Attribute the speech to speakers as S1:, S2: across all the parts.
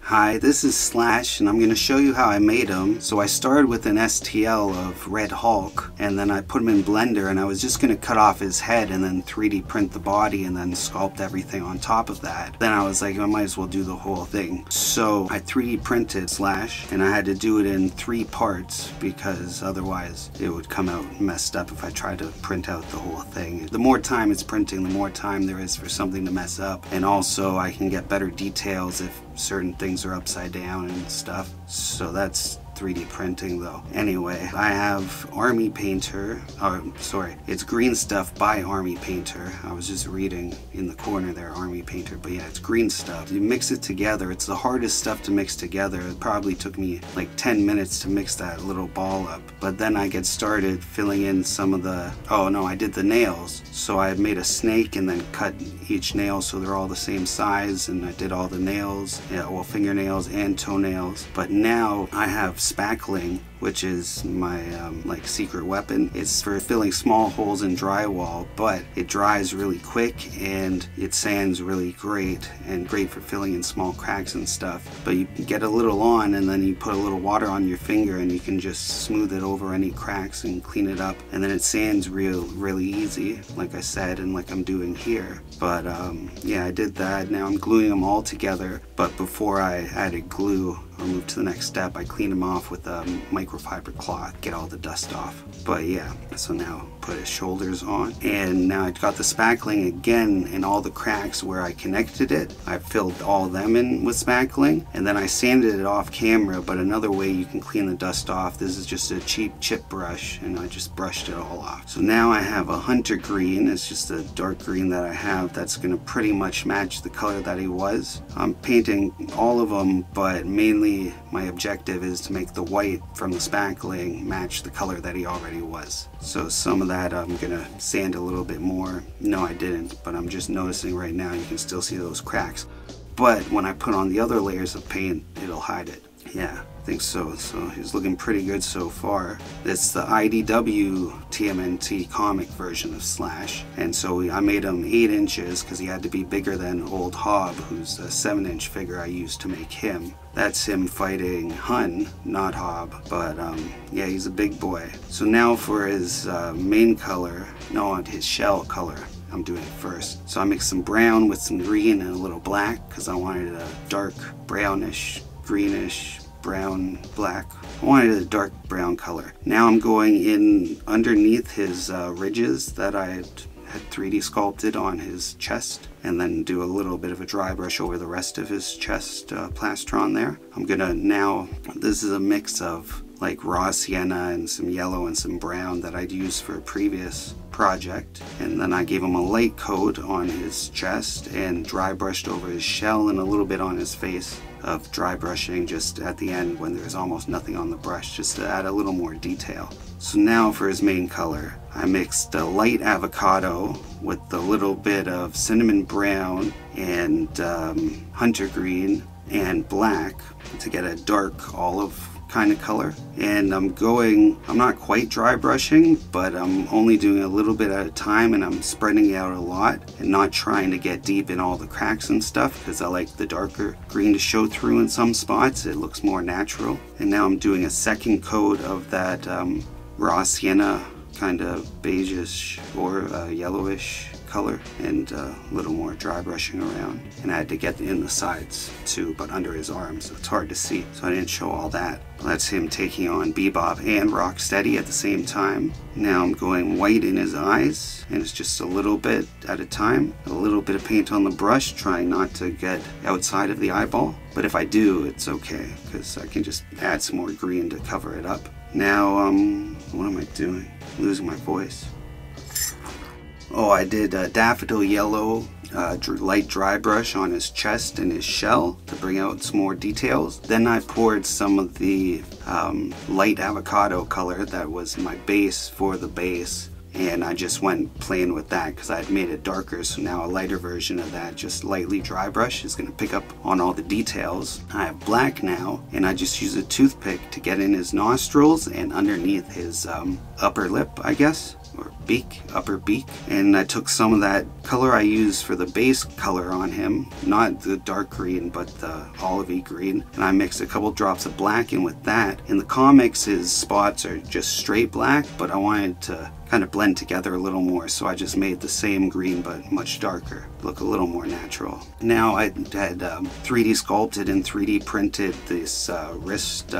S1: Hi, this is Slash, and I'm going to show you how I made him. So I started with an STL of Red Hulk, and then I put him in Blender, and I was just going to cut off his head and then 3D print the body and then sculpt everything on top of that. Then I was like, I might as well do the whole thing. So I 3D printed Slash, and I had to do it in 3 parts because otherwise it would come out messed up if I tried to print out the whole thing. The more time it's printing, the more time there is for something to mess up, and also I can get better details if certain things are upside down and stuff. So that's 3D printing though. Anyway, I have Army Painter, it's Green Stuff by Army Painter. I was just reading in the corner there, Army Painter, but yeah, it's green stuff. You mix it together. It's the hardest stuff to mix together. It probably took me like 10 minutes to mix that little ball up. But then I get started filling in some of the, I did the nails. So I made a snake and then cut each nail so they're all the same size, and I did all the nails, fingernails and toenails. But now I have Spackling, which is my like secret weapon. It's for filling small holes in drywall, but it dries really quick and it sands really great, and great for filling in small cracks and stuff. But you can get a little on and then you put a little water on your finger and you can just smooth it over any cracks and clean it up, and then it sands really easy, like I said, and like I'm doing here. But yeah, I did that. Now I'm gluing them all together, but before I added glue or move to the next step, I cleaned them off with a microfiber cloth, get all the dust off. But yeah, so now put his shoulders on, and now I got the spackling again in all the cracks where I connected it. I filled all of them in with spackling, and then I sanded it off camera. But another way you can clean the dust off, this is just a cheap chip brush, and I just brushed it all off. So now I have a hunter green. It's just a dark green that I have that's gonna pretty much match the color that he was. I'm painting all of them, but mainly my objective is to make the white from the spackling match the color that he already was. So some of that I'm gonna sand a little bit more. No, I didn't, but I'm just noticing right now you can still see those cracks. But when I put on the other layers of paint, it'll hide it. Yeah, I think so. So he's looking pretty good so far. It's the IDW TMNT comic version of Slash, and so I made him 8 inches because he had to be bigger than Old Hob, who's a 7-inch figure I used to make him. That's him fighting Hun, not Hob, but yeah, he's a big boy. So now for his main color, his shell color, I'm doing it first. So I mixed some brown with some green and a little black because I wanted a dark brownish, greenish, brown, black. I wanted a dark brown color. Now I'm going in underneath his ridges that I had 3D sculpted on his chest, and then do a little bit of a dry brush over the rest of his chest plastron there. I'm gonna now, this is a mix of like raw sienna and some yellow and some brown that I'd used for a previous project, and then I gave him a light coat on his chest and dry brushed over his shell and a little bit on his face of dry brushing just at the end when there's almost nothing on the brush, just to add a little more detail. So now for his main color, I mixed a light avocado with a little bit of cinnamon brown and hunter green and black to get a dark olive kind of color. And I'm not quite dry brushing, but I'm only doing a little bit at a time, and I'm spreading it out a lot and not trying to get deep in all the cracks and stuff because I like the darker green to show through in some spots. It looks more natural. And now I'm doing a second coat of that raw sienna, kind of beigeish or yellowish color, and a little more dry brushing around. And I had to get in the sides too, but under his arms, so it's hard to see, so I didn't show all that. That's him taking on Bebop and Rocksteady at the same time. Now I'm going white in his eyes, and it's just a little bit at a time. A little bit of paint on the brush, trying not to get outside of the eyeball. But if I do, it's okay, because I can just add some more green to cover it up. Now, what am I doing? Losing my voice. Oh, I did a daffodil yellow light dry brush on his chest and his shell to bring out some more details. Then I poured some of the light avocado color that was my base for the base, and I just went plain with that because I'd made it darker. So now a lighter version of that, just lightly dry brush, is going to pick up on all the details. I have black now, and I just use a toothpick to get in his nostrils and underneath his upper lip, I guess. or beak, upper beak. And I took some of that color I used for the base color on him, not the dark green, but the olivey green. And I mixed a couple drops of black in with that. In the comics, his spots are just straight black, but I wanted to kind of blend together a little more, so I just made the same green but much darker, look a little more natural. Now I had 3D sculpted and 3D printed this wrist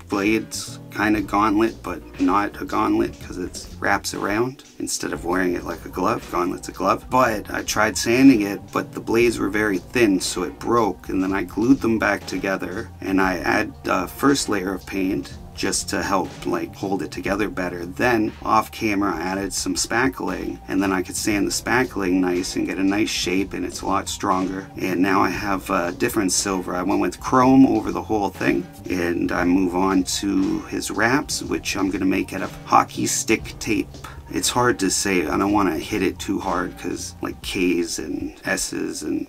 S1: blades kind of gauntlet, but not a gauntlet because it wraps around instead of wearing it like a glove. Gauntlet's a glove. But I tried sanding it, but the blades were very thin, so it broke, and then I glued them back together, and I add first layer of paint just to help like hold it together better. Then off camera I added some spackling, and then I could sand the spackling nice and get a nice shape, and it's a lot stronger. And now I have a different silver. I went with chrome over the whole thing, and I move on to his wraps, which I'm gonna make out of hockey stick tape. It's hard to say. I don't want to hit it too hard because like K's and S's and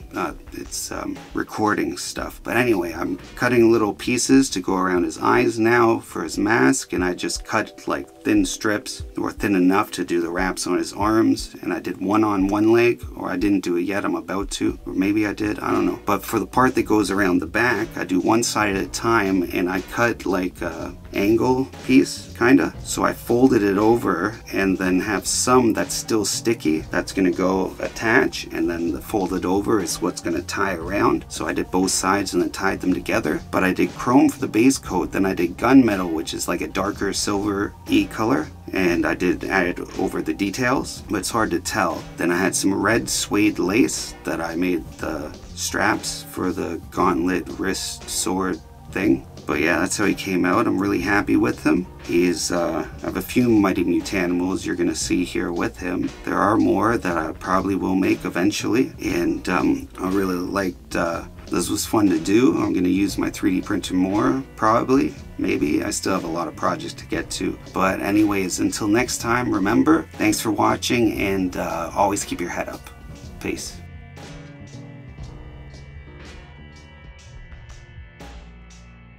S1: it's recording stuff. But anyway, I'm cutting little pieces to go around his eyes now for his mask, and I just cut like thin strips, or thin enough to do the wraps on his arms. And I did one on one leg, or I didn't do it yet, I'm about to, or maybe I did, I don't know. But for the part that goes around the back, I do one side at a time, and I cut like a angle piece kinda. So I folded it over and then have some that's still sticky that's gonna go attach, and then the folded over is what's gonna tie around. So I did both sides and then tied them together. But I did chrome for the base coat, then I did gunmetal, which is like a darker silver-y color, and I did add it over the details, but it's hard to tell. Then I had some red suede lace that I made the straps for the gauntlet wrist sword thing. But yeah, that's how he came out. I'm really happy with him. He's, I have a few Mighty Mutanimals you're gonna see here with him. There are more that I probably will make eventually, and I really liked, this was fun to do. I'm gonna use my 3D printer more, probably, maybe. I still have a lot of projects to get to. But anyways, until next time, remember, thanks for watching, and always keep your head up. Peace.